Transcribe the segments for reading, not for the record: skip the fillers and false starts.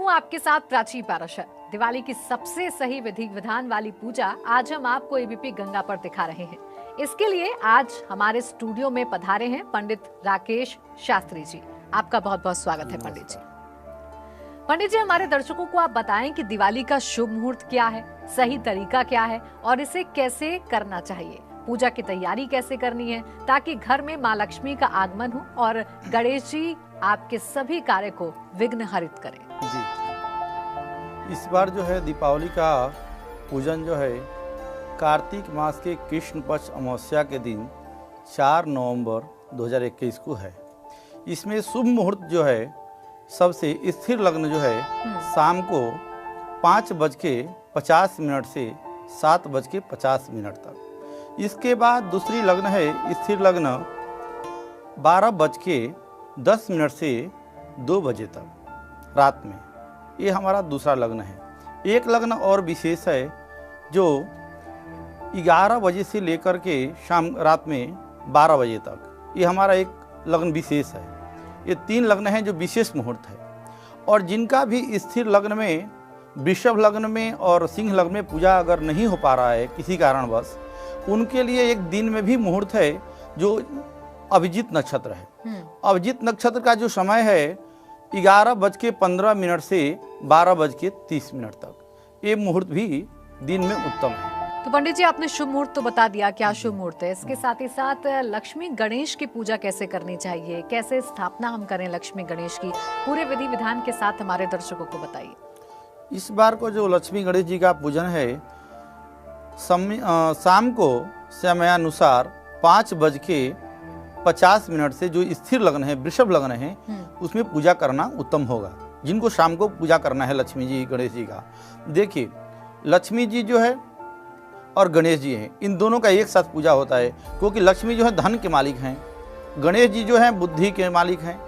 हूँ आपके साथ प्राची पाराशर। दिवाली की सबसे सही विधि विधान वाली पूजा आज हम आपको एबीपी गंगा पर दिखा रहे हैं। इसके लिए आज हमारे स्टूडियो में पधारे हैं पंडित राकेश शास्त्री जी। आपका बहुत बहुत स्वागत है पंडित जी। पंडित जी, हमारे दर्शकों को आप बताएं कि दिवाली का शुभ मुहूर्त क्या है, सही तरीका क्या है और इसे कैसे करना चाहिए, पूजा की तैयारी कैसे करनी है ताकि घर में माँ लक्ष्मी का आगमन हो और गणेश जी आपके सभी कार्य को विघ्न हरित करें। जी, इस बार जो है दीपावली का पूजन जो है कार्तिक मास के कृष्ण पक्ष अमावस्या के दिन 4 नवंबर 2021 को है। इसमें शुभ मुहूर्त जो है सबसे स्थिर लग्न जो है शाम को 5:50 से 7:50 तक। इसके बाद दूसरी लग्न है स्थिर लग्न 12:10 से 2 बजे तक रात में। ये हमारा दूसरा लग्न है। एक लग्न और विशेष है जो 11 बजे से लेकर के शाम रात में 12 बजे तक। ये हमारा एक लग्न विशेष है। ये 3 लग्न हैं जो विशेष मुहूर्त है। और जिनका भी स्थिर लग्न में, वृषभ लग्न में और सिंह लग्न में पूजा अगर नहीं हो पा रहा है किसी कारणवश, उनके लिए एक दिन में भी मुहूर्त है जो अभिजीत नक्षत्र है। अभिजीत नक्षत्र का जो समय है 11:15 से 12:30 तक। ये मुहूर्त भी दिन में उत्तम है। तो पंडित जी, आपने शुभ मुहूर्त तो बता दिया, क्या शुभ मुहूर्त है। इसके साथ ही साथ लक्ष्मी गणेश की पूजा कैसे करनी चाहिए, कैसे स्थापना हम करें लक्ष्मी गणेश की, पूरे विधि विधान के साथ हमारे दर्शकों को बताइए। इस बार को जो लक्ष्मी गणेश जी का पूजन है शाम को समयानुसार 5:50 से जो स्थिर लग्न है, वृषभ लग्न है, उसमें पूजा करना उत्तम होगा। जिनको शाम को पूजा करना है लक्ष्मी जी गणेश जी का, देखिए लक्ष्मी जी जो है और गणेश जी हैं, इन दोनों का एक साथ पूजा होता है। क्योंकि लक्ष्मी जो है धन के मालिक हैं, गणेश जी जो हैं बुद्धि के मालिक हैं।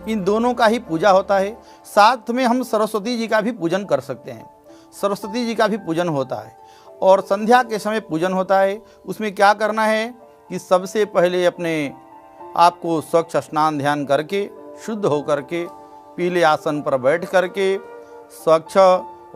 इन दोनों का ही पूजा होता है। साथ में हम सरस्वती जी का भी पूजन कर सकते हैं। सरस्वती जी का भी पूजन होता है और संध्या के समय पूजन होता है। उसमें क्या करना है कि सबसे पहले अपने आपको स्वच्छ स्नान ध्यान करके, शुद्ध होकर के, पीले आसन पर बैठ करके, स्वच्छ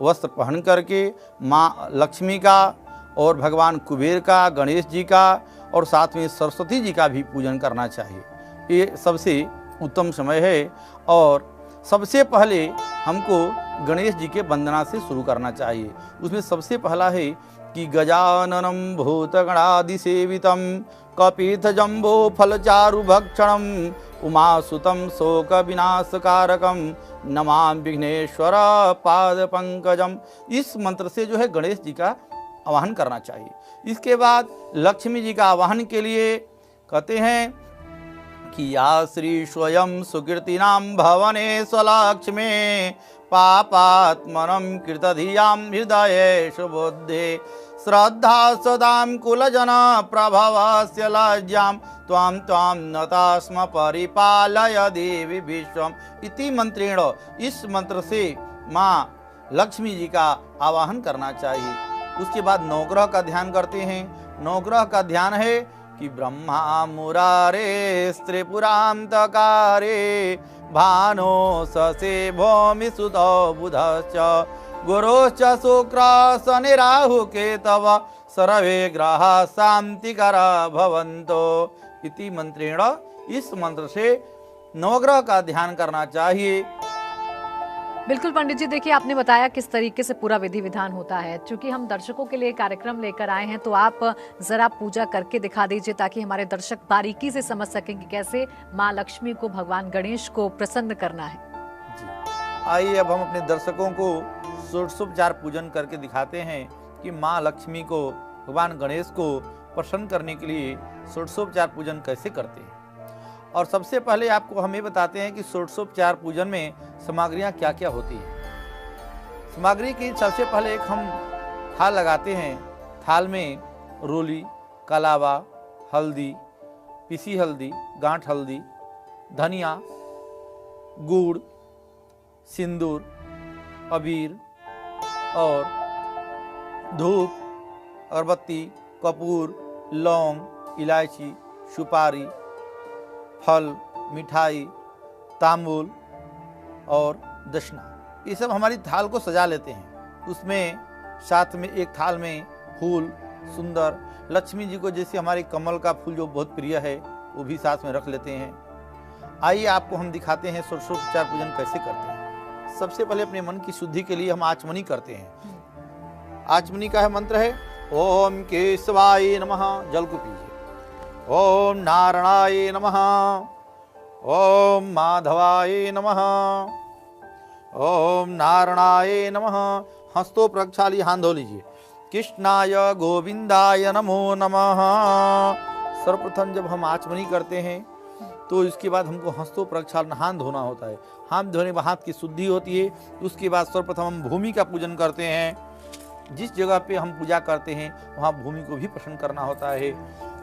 वस्त्र पहन करके माँ लक्ष्मी का और भगवान कुबेर का, गणेश जी का और साथ में सरस्वती जी का भी पूजन करना चाहिए। ये सबसे उत्तम समय है। और सबसे पहले हमको गणेश जी के वंदना से शुरू करना चाहिए। उसमें सबसे पहला है कि गजाननम भूतगणादि सेवितम कपीथ जम्बो फलचारु भक्षणम उमासुतम शोक विनाशकारकम नमामि विघ्नेश्वर पाद पंकजम। इस मंत्र से जो है गणेश जी का आवाहन करना चाहिए। इसके बाद लक्ष्मी जी का आवाहन के लिए कहते हैं कि या श्री स्वयं सुकीर्तिनाम भवने स्वलक्ष्मे पापात्मनम कृतधियाम हृदये शुभोद्धे श्रद्धा सदाम कुलजन प्रभवस्य लज्जाम त्वां त्वां नतास्म परिपालय देवी विश्वम इति मंत्रेण। इस मंत्र से माँ लक्ष्मी जी का आवाहन करना चाहिए। उसके बाद नवग्रह का ध्यान करते हैं। नवग्रह का ध्यान है कि ब्रह्मा मुरारे त्रिपुरांतकारे भानो ससे भौमि सुतो बुधश्च गुरोश्च शुक्र शनि राहु केतव सर्वे ग्रह शांतिकर भवन्तो इति मंत्रेण। इस मंत्र से नवग्रह का ध्यान करना चाहिए। बिल्कुल पंडित जी, देखिए आपने बताया किस तरीके से पूरा विधि विधान होता है। क्योंकि हम दर्शकों के लिए कार्यक्रम लेकर आए हैं तो आप जरा पूजा करके दिखा दीजिए ताकि हमारे दर्शक बारीकी से समझ सकें कि कैसे माँ लक्ष्मी को, भगवान गणेश को प्रसन्न करना है। जी, आइए अब हम अपने दर्शकों को षोडशोपचार पूजन करके दिखाते हैं कि माँ लक्ष्मी को, भगवान गणेश को प्रसन्न करने के लिए षोडशोपचार पूजन कैसे करते हैं। और सबसे पहले आपको हम ये बताते हैं कि षोडशोपचार पूजन में सामग्रियाँ क्या क्या होती हैं। सामग्री की सबसे पहले एक हम थाल लगाते हैं। थाल में रोली, कलावा, हल्दी, पिसी हल्दी, गांठ हल्दी, धनिया, गुड़, सिंदूर, अबीर और धूप, अगरबत्ती, कपूर, लौंग, इलायची, सुपारी, फल, मिठाई, तांबूल और दक्षिणा, ये सब हमारी थाल को सजा लेते हैं। उसमें साथ में एक थाल में फूल सुंदर, लक्ष्मी जी को जैसे हमारे कमल का फूल जो बहुत प्रिय है वो भी साथ में रख लेते हैं। आइए आपको हम दिखाते हैं षोडशोपचार पूजन कैसे करते हैं। सबसे पहले अपने मन की शुद्धि के लिए हम आचमनी करते हैं। आचमनी का है मंत्र है ओम केशवाय नमः, जल को पीजिए। ओम नारायणाय नमः, ओम माधवाय नमः, ओम नारायणाय नमः। हस्तों प्रक्षाली, हाथ धो लीजिए। कृष्णाय गोविंदाय नमो नमः। सर्वप्रथम जब हम आचमनी करते हैं तो इसके बाद हमको हस्तों प्रक्षालन, हाथ धोना होता है। हाथ धोने में हाथ की शुद्धि होती है। उसके बाद सर्वप्रथम हम भूमि का पूजन करते हैं। जिस जगह पे हम पूजा करते हैं वहाँ भूमि को भी प्रसन्न करना होता है।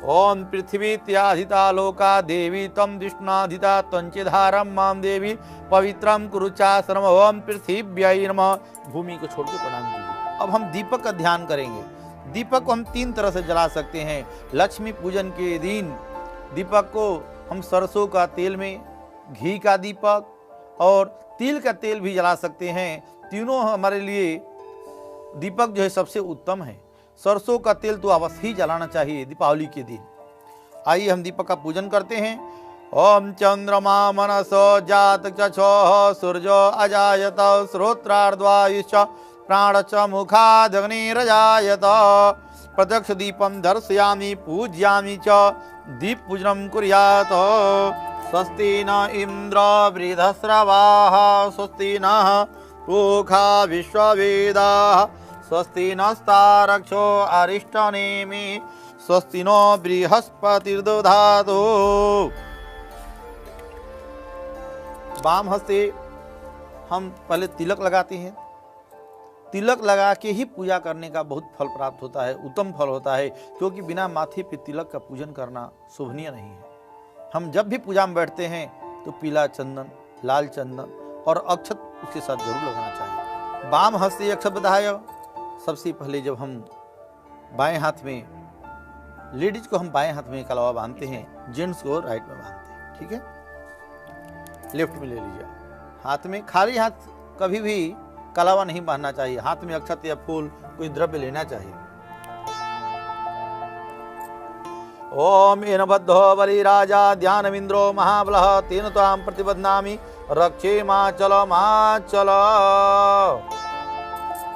ओम पृथ्वी त्याधिता लोका देवी तम विष्णाधिता तंचेधारम माम देवी पवित्रम कुरुचाश्रम। ओम पृथ्व्यै नमः। भूमि को छोड़ के प्रणाम कीजिए। अब हम दीपक का ध्यान करेंगे। दीपक को हम 3 तरह से जला सकते हैं। लक्ष्मी पूजन के दिन दीपक को हम सरसों का तेल में, घी का दीपक और तिल का तेल भी जला सकते हैं। तीनों हमारे लिए दीपक जो है सबसे उत्तम है। सरसों का तेल तो अवश्य ही जलाना चाहिए दीपावली के दिन। आइए हम दीपक का पूजन करते हैं। ओम चंद्रमा मनसो जात चक्षुः सूर्यो अजायत श्रोत्रार्ध्वायुश्च प्राण च मुखादग्निरजायत। प्रत्यक्ष दीपम दर्शयामि पूज्यामि च दीप पूजनम कुर्यात्। स्वस्ति न इंद्र वृद्धश्रवाः स्वस्ति नः पूषा विश्ववेदाः स्वस्ति नस्तारक्षो अरिष्टनेमि स्वस्ति नो बृहस्पतिर्दधातु। वाम हस्ते हम पहले तिलक लगाते हैं। तिलक लगा के ही पूजा करने का बहुत फल प्राप्त होता है, उत्तम फल होता है, क्योंकि बिना माथे पे तिलक का पूजन करना शोभनीय नहीं है। हम जब भी पूजा में बैठते हैं तो पीला चंदन, लाल चंदन और अक्षत उसके साथ जरूर लगाना चाहिए। वाम हस्ते अक्षत बधाय। सबसे पहले जब हम बाएं हाथ में, लेडीज को हम बाएं हाथ में कलावा बांधते हैं, जेंट्स को राइट में बांधते हैं। ठीक है, लेफ्ट में ले लीजिए। हाथ में खाली हाथ कभी भी कलावा नहीं बांधना चाहिए। हाथ में अक्षत या फूल कोई द्रव्य लेना चाहिए। ओम येन बद्धो बलिराजा ध्यानमिन्द्रो महाबलः तेन त्वां प्रतिबध्नामि रक्षेमाचल माचल।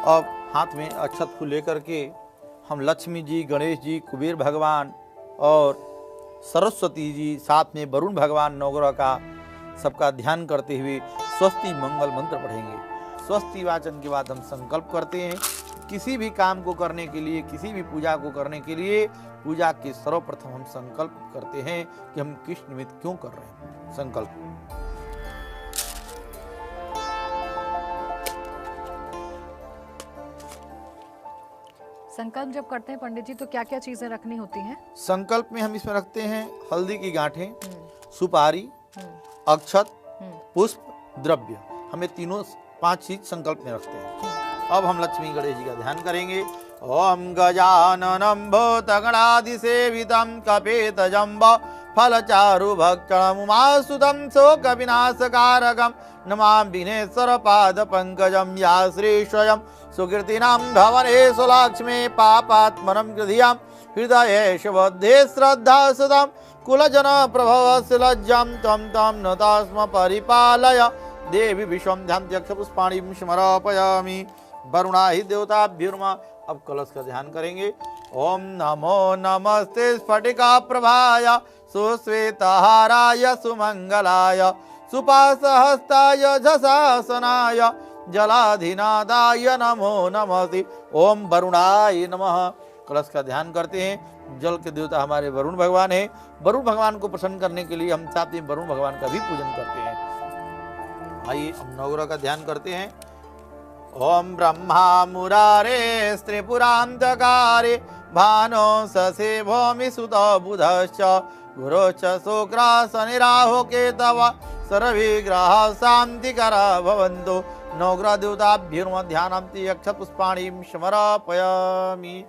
अब हाथ में अक्षत फूल लेकर के हम लक्ष्मी जी, गणेश जी, कुबेर भगवान और सरस्वती जी, साथ में वरुण भगवान, नवग्रह का सबका ध्यान करते हुए स्वस्ति मंगल मंत्र पढ़ेंगे। स्वस्ति वाचन के बाद हम संकल्प करते हैं। किसी भी काम को करने के लिए, किसी भी पूजा को करने के लिए पूजा के सर्वप्रथम हम संकल्प करते हैं कि हम किस निमित्त क्यों कर रहे हैं। संकल्प। संकल्प जब करते हैं पंडित जी तो क्या क्या चीजें रखनी होती हैं? संकल्प में हम इसमें रखते हैं हल्दी की गांठें, सुपारी, अक्षत, पुष्प, द्रव्य। हमें तीनों 5 चीज संकल्प में रखते हैं। अब हम लक्ष्मी गणेश जी का ध्यान करेंगे। ओम गजाननं भूतगणाधिसेवितं कपितजम्ब फलचारु भक्षणम् उमासुतं शोकविनाशकारकं नमामि विघ्नेश्वर पादपङ्कजं। या श्री स्वयं सुकीर्तिनां धवनेषु लक्ष्मी पापात्मनं गृधियां हृदयेषु बुद्धे श्रद्धा सदं कुलजन प्रभवस्य लज्जां त्वं तं नता स्म परिपालय। देवी विश्वं ध्यान्त्यक्ष पुष्पाणिं समर्पयामि। वरुणाहि देवताभ्युर्मा। अब कलश का ध्यान करेंगे। ओम नमो नमस्ते स्फटिका प्रभाय सुश्वेतहाराय सुमंगलाय सुपासहस्ताय झषासनाय जलाधिनादाय नमो नमस्ते। ओम वरुणाय नमः। कलश का ध्यान करते हैं। जल के देवता हमारे वरुण भगवान हैं। वरुण भगवान को प्रसन्न करने के लिए हम साथ में वरुण भगवान का भी पूजन करते हैं। आइए हम नवग्रह का ध्यान करते हैं। ओम ब्रह्मा मुरारे त्रिपुरांतकारे भानो ससे भौमि सुत बुधश्च गुरोश्च शुक्र शनि राहु केतव सर्वे ग्रह शांतिकरा भवन्तु। नवग्रह देवताभ्युर्म ध्यानम् अक्षत पुष्पाणिं समर्पयामि।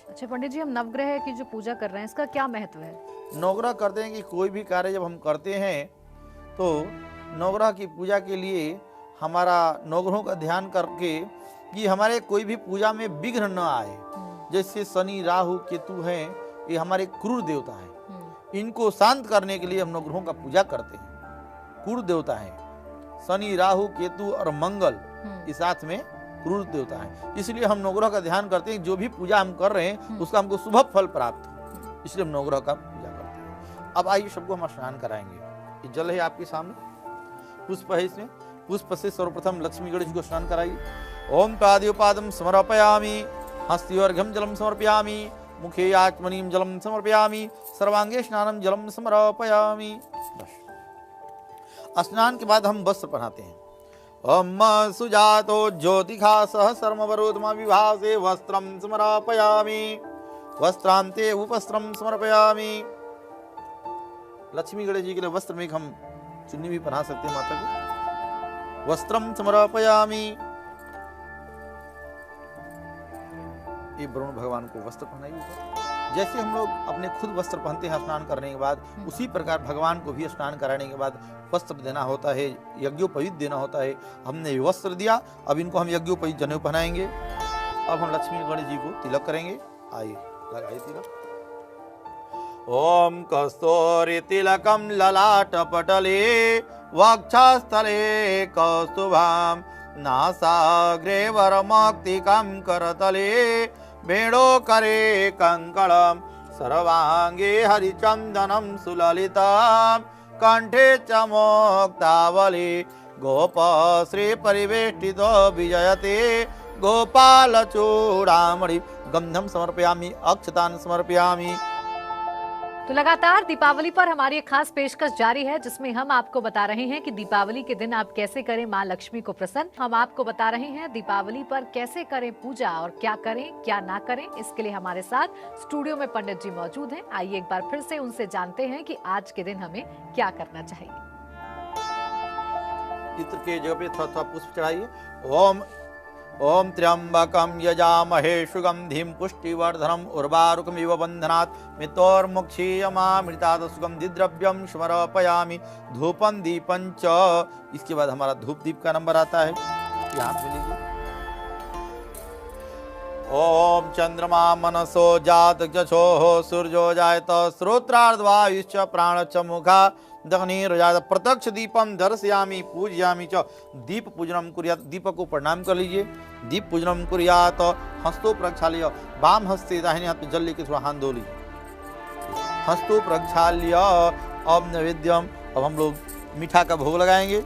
अच्छा पंडित जी, हम नवग्रह की जो पूजा कर रहे हैं इसका क्या महत्व है? नवग्रह करते हैं कि कोई भी कार्य जब हम करते हैं तो नवग्रह की पूजा के लिए हमारा नवग्रहों का ध्यान करके कि हमारे कोई भी पूजा में विघ्न न आए। जैसे शनि राहु केतु हैं, ये हमारे क्रूर देवता हैं। इनको शांत करने के लिए हम नवग्रहों का पूजा करते हैं। क्रूर देवता है शनि राहु केतु और मंगल, इस साथ में क्रूर देवता है। इसलिए हम नवग्रह का ध्यान करते हैं। जो भी पूजा हम कर रहे हैं उसका हमको शुभ फल प्राप्त हो, इसलिए हम नवग्रह का पूजा करते हैं। अब आइए सबको हम स्नान कराएंगे। ये जल है आपके सामने, पुष्प है इसमें। पुष्प से सर्वप्रथम लक्ष्मी गणेश जी को स्नान कराइए। ओम पादयोपादम समर्पयामि, हस्तिवर्घ्यम जलम समर्पयामि, मुखे आचमनीम जलम समर्पयामि, सर्वांगे स्नानम जलम समर्पयामि। बस स्नान के बाद हम वस्त्र पहनाते हैं। ओम सुजातो ज्योतिखा सह सर्मवरोधमा विभासे वस्त्रम समर्पयामि, वस्त्रांते उपस्त्रम समर्पयामि। लक्ष्मी गणेश जी के लिए वस्त्र में हम चुन्नी भी पहना सकते हैं माता को। वस्त्रम समर्पयामि, ये वरुण भगवान को वस्त्र पहनाइए। जैसे हम लोग अपने खुद वस्त्र पहनते हैं स्नान करने के बाद, उसी प्रकार भगवान को भी स्नान कराने के बाद वस्त्र देना होता है, यज्ञोपवीत देना होता है। हमने वस्त्र दिया, अब इनको हम यज्ञोपवीत जनेऊ पहनाएंगे। अब हम लक्ष्मी गणेश जी को तिलक करेंगे। आइए लगाइए तिलक। ओम कस्तूरी तिलकम ललाट पटले वक्षस्थले कौस्तुभाम नासाग्रे वरमौक्तिकं करतले भेड़ो करे कंकणम सर्वांगे हरिचंदनम सुललितम कंठे च मोक्तावली गोप श्री परिवेष्टितो विजयते गोपाल चूड़ामणि गंधम समर्पयामि अक्षतान समर्पयामि। तो लगातार दीपावली पर हमारी एक खास पेशकश जारी है, जिसमें हम आपको बता रहे हैं कि दीपावली के दिन आप कैसे करें मां लक्ष्मी को प्रसन्न। हम आपको बता रहे हैं दीपावली पर कैसे करें पूजा और क्या करें क्या ना करें। इसके लिए हमारे साथ स्टूडियो में पंडित जी मौजूद हैं। आइए एक बार फिर से उनसे जानते हैं कि आज के दिन हमें क्या करना चाहिए। चित्र के जगह पे थोड़ा पुष्प चढ़ाइए। ओम त्र्यंबकम यजामहे सुगंधिं पुष्टिवर्धनम उर्वारुकमिव बंधनात् मृत्योर्मुक्षीयमामृतात् सुगंधि द्रव्यम समर्पयामि धूपम दीपं च। इसके बाद हमारा धूप दीप का नंबर आता है, यहाँ पे लीजिए। ओम चंद्रमा मनसो जात जशो सूर्यो जायत श्रोत्रार्धवायुश्च प्राण च मुखा दग्निर्जात प्रत्यक्ष दीपम दर्शयामि पूजयामि च। दीप पूजनम कुर्यात, दीपक को प्रणाम कर लीजिए। दीप पूजनम कुर्यात हस्तो प्रक्षाल्य, वाम हस्ते दाहिने हाथ में जल लेके थोड़ा हाथ धो लीजिए। हस्तो प्रक्षाल्य अब नैवेद्यम। अब हम लोग मीठा का भोग लगाएंगे।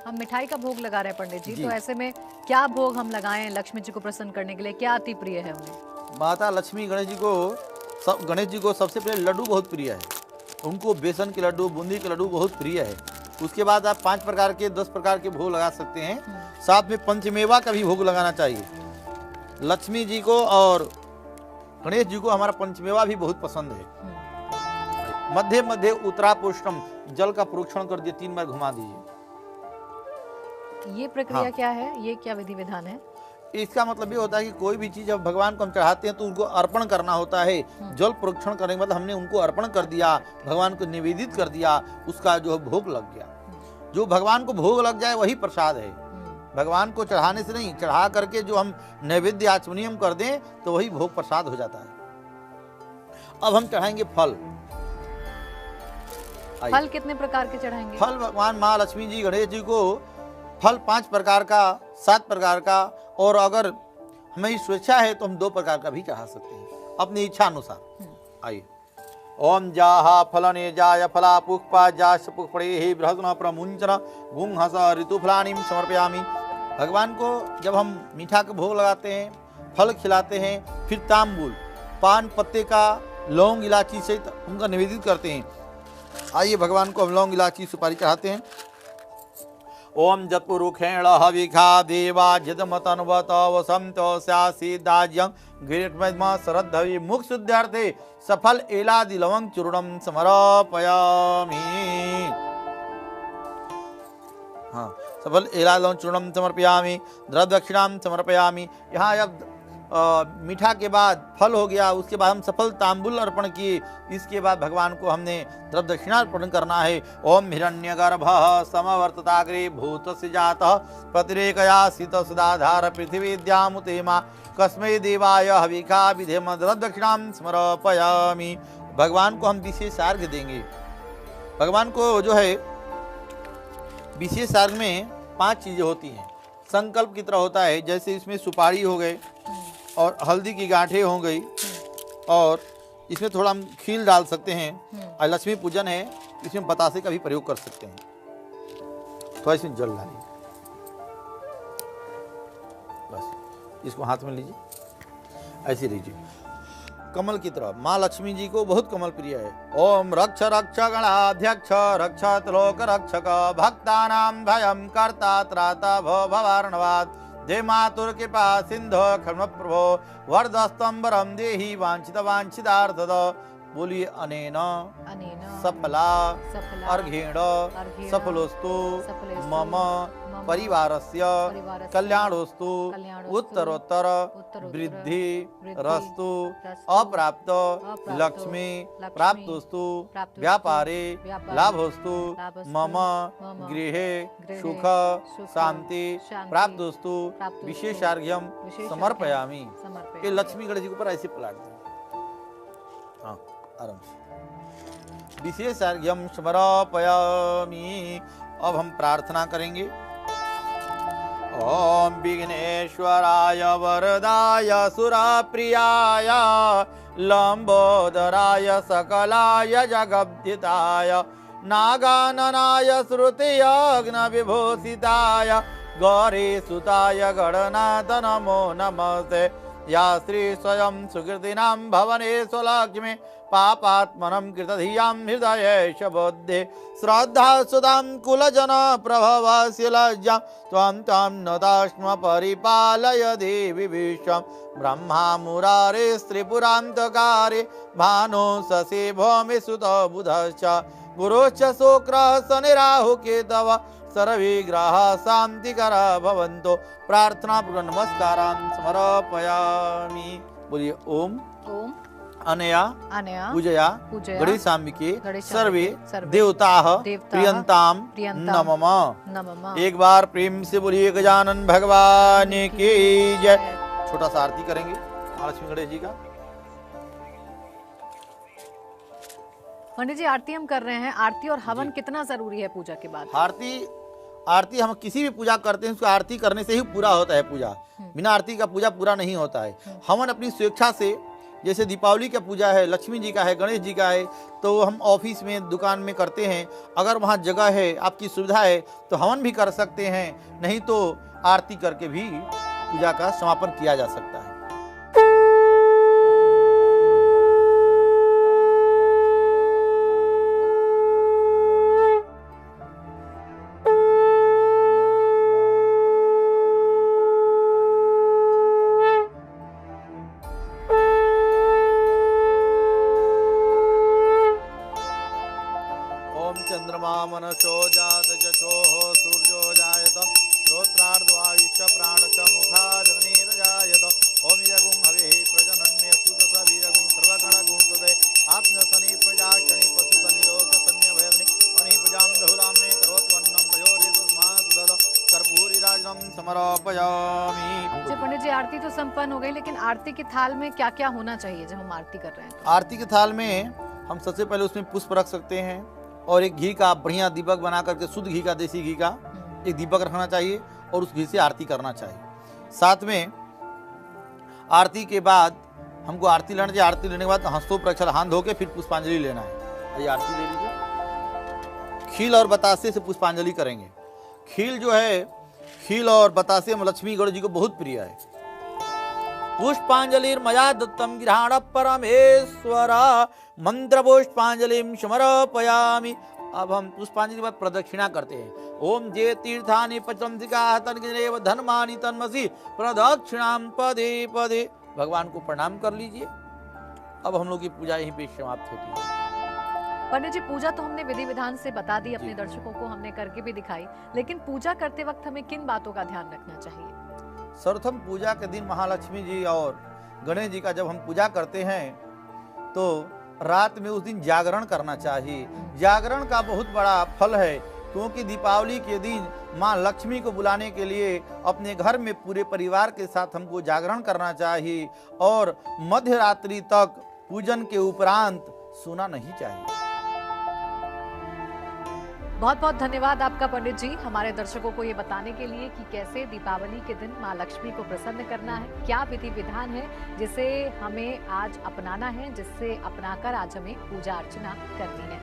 हम मिठाई का भोग लगा रहे हैं पंडित जी, तो ऐसे में क्या भोग हम लगाएं लक्ष्मी जी को प्रसन्न करने के लिए, क्या अति प्रिय है उन्हें? माता लक्ष्मी गणेश जी को सबसे पहले लड्डू बहुत प्रिय है। उनको बेसन के लड्डू बूंदी के लड्डू बहुत प्रिय है। उसके बाद आप 5 प्रकार के 10 प्रकार के भोग लगा सकते हैं। साथ में पंचमेवा का भी भोग लगाना चाहिए। लक्ष्मी जी को और गणेश जी को हमारा पंचमेवा भी बहुत पसंद है। मध्य मध्य उत्तरा पुष्टम, जल का प्रोक्षण कर दिए, 3 बार घुमा दीजिए। ये प्रक्रिया क्या है, ये क्या विधि विधान है? इसका मतलब ये होता है कि कोई भी चीज जब भगवान को हम चढ़ाते हैं तो उनको अर्पण करना होता है। जल प्रोक्षण करने के बाद हमने उनको अर्पण कर दिया, भगवान को निवेदित कर दिया, उसका जो भोग लग गया। जो भगवान को भोग लग जाए वही प्रसाद है। भगवान को चढ़ाने से नहीं, चढ़ा करके जो हम नैवेद्य आचमनीयम कर दें तो वही भोग प्रसाद हो जाता है। अब हम चढ़ाएंगे फल। फल कितने प्रकार के चढ़ाएंगे? फल भगवान माँ लक्ष्मी जी गणेश जी को फल 5 प्रकार का, 7 प्रकार का, और अगर हमें स्वेच्छा है तो हम 2 प्रकार का भी चढ़ा सकते हैं अपनी इच्छा अनुसार। आइए। ओम जाहा फलने जाय फला पुष्पा जाश पुष्पड़े बृहस्पति प्रमुंचन गुंहस ऋतुफलानी समर्पयामि। भगवान को जब हम मीठा का भोग लगाते हैं, फल खिलाते हैं, फिर तांबूल पान पत्ते का लौंग इलायची से उनका निवेदित करते हैं। आइए भगवान को हम लौंग इलायची सुपारी चढ़ाते हैं। ओम जत्पुरुखेण हविखा देवा जदमतन्वत वसंत स्यासीदाज्यं गिरिटमद्म शरद्धवि मुख शुद्धार्थे सफल एलादि लवंग चूर्णम समर्पयामि। हाँ, सफल एलादि लवंग चूर्णम समर्पयामि, द्रव्यदक्षिणां समर्पयामि। यहाँ अब मीठा के बाद फल हो गया, उसके बाद हम सफल तांबुल अर्पण किए, इसके बाद भगवान को हमने द्रव्य दक्षिणा अर्पण करना है। ओम हिरण्यगर्भः समवर्तताग्रे भूतस्य जातः पतिरेकयासित सुधाधार पृथिवीद्यामुतेमा कस्मै देवाय हविका विधेम द्रव्य दक्षिणां समर्पयामि। भगवान को हम विशेष अर्घ्य देंगे। भगवान को जो है विशेष अर्घ्य में 5 चीजें होती हैं। संकल्प की तरह होता है, जैसे इसमें सुपारी हो गए और हल्दी की गांठें हो गई, और इसमें थोड़ा हम खील डाल सकते हैं। और लक्ष्मी पूजन है, इसमें बतासे का भी प्रयोग कर सकते हैं। थोड़ा इसमें जल डालिए, बस इसको हाथ में लीजिए, ऐसे लीजिए कमल की तरह। माँ लक्ष्मी जी को बहुत कमल प्रिय है। ओम रक्ष रक्ष गणाध्यक्ष रक्षत लोक रक्षक भक्तानां भयं कर्ता त्राता भवार्णवात् जय मातुर कृपा सिंधु खर्म प्रभो वरदस्तम वरम देहि वांछित वांछितार्थद। बोलिए अनेन सफला अर्घेण सफलोस्तु मम परिवारस्य कल्याणोस्तु उत्तरोत्तर वृद्धि रस्तु अप्राप्त लक्ष्मी प्राप्तोस्तु व्यापारे लाभोस्तु मम गृहे सुख शांति प्राप्तोस्तु विशेषार्घ्यम समर्पयामि। ये लक्ष्मी गणेश जी के ऊपर ऐसे पलट दें। हाँ, आराम से विशेषार्घ्यम समर्पयामि। अब हम प्रार्थना करेंगे। ओम विघ्नेश्वराय वरदाय सुरप्रियाय लंबोदराय सकलाय जगद्धिताय नागाननाय श्रुतियज्ञ विभूषिताय गौरीसुताय गणनाथ नमो नमस्ते। या श्री स्वयं सुकृतिनां भवनेषु लक्ष्मी पापात्मनं कृतधियां हृदयेश बुद्धि श्रद्धा सुदां कुलजन प्रभवस्य लज्जां त्वं तं नतास्म परिपालय देवी विश्वं ब्रह्मा मुरारे त्रिपुरान्तकारे भानु शशि भौमि सुत बुधश्च गुरुश्च शुक्रः शनिराहु केतवः सर्वविग्रह शांतिकर भवन्तु। प्रार्थना पूर्वक नमस्कारां समर्पयामि। बोलिए ओम ओम अनया पूजया पूजया गणेशाम्बिके सर्वे सर्वे देवताः देवताः प्रियंतां प्रियंतां नमः। एक बार प्रेम से बोलिए गजानन भगवान की जय। छोटा सा आरती करेंगे महालक्ष्मी गणेश जी का। पंडित जी आरती हम कर रहे हैं। आरती और हवन कितना जरूरी है पूजा के बाद? आरती हम किसी भी पूजा करते हैं, उसको आरती करने से ही पूरा होता है पूजा। बिना आरती का पूजा पूरा नहीं होता है। हवन अपनी स्वेच्छा से, जैसे दीपावली का पूजा है, लक्ष्मी जी का है, गणेश जी का है, तो हम ऑफिस में दुकान में करते हैं। अगर वहाँ जगह है, आपकी सुविधा है, तो हवन भी कर सकते हैं, नहीं तो आरती करके भी पूजा का समापन किया जा सकता है। चंद्रमा मनसो जात जशोः सूर्यो जायत श्रोत्रार्धवायुष्य प्राणच मुखादग्निर जायत। ओम इदगुं हविः प्रजनन्मे सुतस वीरगुं सर्वगणगुं सुदे आप्नसनि प्रजा शनि पशुसनि लोकसन्य भयदनि अनि प्रजां बहुलां मे करोत्वन्नं पयोरितस्मात् दद कर्पूरिराजनं समर्पयामि। अच्छा पंडित जी, आरती तो संपन्न हो गई, लेकिन आरती के थाल में क्या क्या होना चाहिए जब हम आरती कर रहे हैं? आरती के थाल में हम सबसे पहले उसमें पुष्प रख सकते हैं, और एक घी का बढ़िया दीपक बना करके, शुद्ध घी का, देसी घी का एक दीपक रखना चाहिए, और उस घी से आरती करना चाहिए। साथ में आरती के बाद हमको आरती लेना चाहिए। आरती लेने के बाद हस्तोपरक्षण हाथ धो के फिर पुष्पांजलि लेना है। ये आरती ले लीजिए। खील और बतासे से पुष्पांजलि करेंगे। खील जो है, खील और बतासे में लक्ष्मी गणेश जी को बहुत प्रिय है। पुष्पांजलिर्मया दत्तम गृहाण परमेश्वर मंत्र पुष्पांजलिम समर्पयामि। अब हम पुष्पांजलि के बाद प्रदक्षिणा करते हैं। ओम जे तीर्थानि पचमसिका तन्गिरेव धर्मानि तन्मसि प्रदक्षिणाम पदे पदे। भगवान को प्रणाम कर लीजिए। अब हम लोग की पूजा यहीं पे समाप्त होती है। पंडित जी, पूजा तो हमने विधि विधान से बता दी, अपने दर्शकों को हमने करके भी दिखाई, लेकिन पूजा करते वक्त हमें किन बातों का ध्यान रखना चाहिए? सर्वप्रथम पूजा के दिन महालक्ष्मी जी और गणेश जी का जब हम पूजा करते हैं तो रात में उस दिन जागरण करना चाहिए। जागरण का बहुत बड़ा फल है, क्योंकि दीपावली के दिन माँ लक्ष्मी को बुलाने के लिए अपने घर में पूरे परिवार के साथ हमको जागरण करना चाहिए और मध्य रात्रि तक पूजन के उपरांत सोना नहीं चाहिए। बहुत बहुत धन्यवाद आपका पंडित जी, हमारे दर्शकों को ये बताने के लिए कि कैसे दीपावली के दिन माँ लक्ष्मी को प्रसन्न करना है, क्या विधि विधान है जिसे हमें आज अपनाना है, जिससे अपनाकर आज हमें पूजा अर्चना करनी है।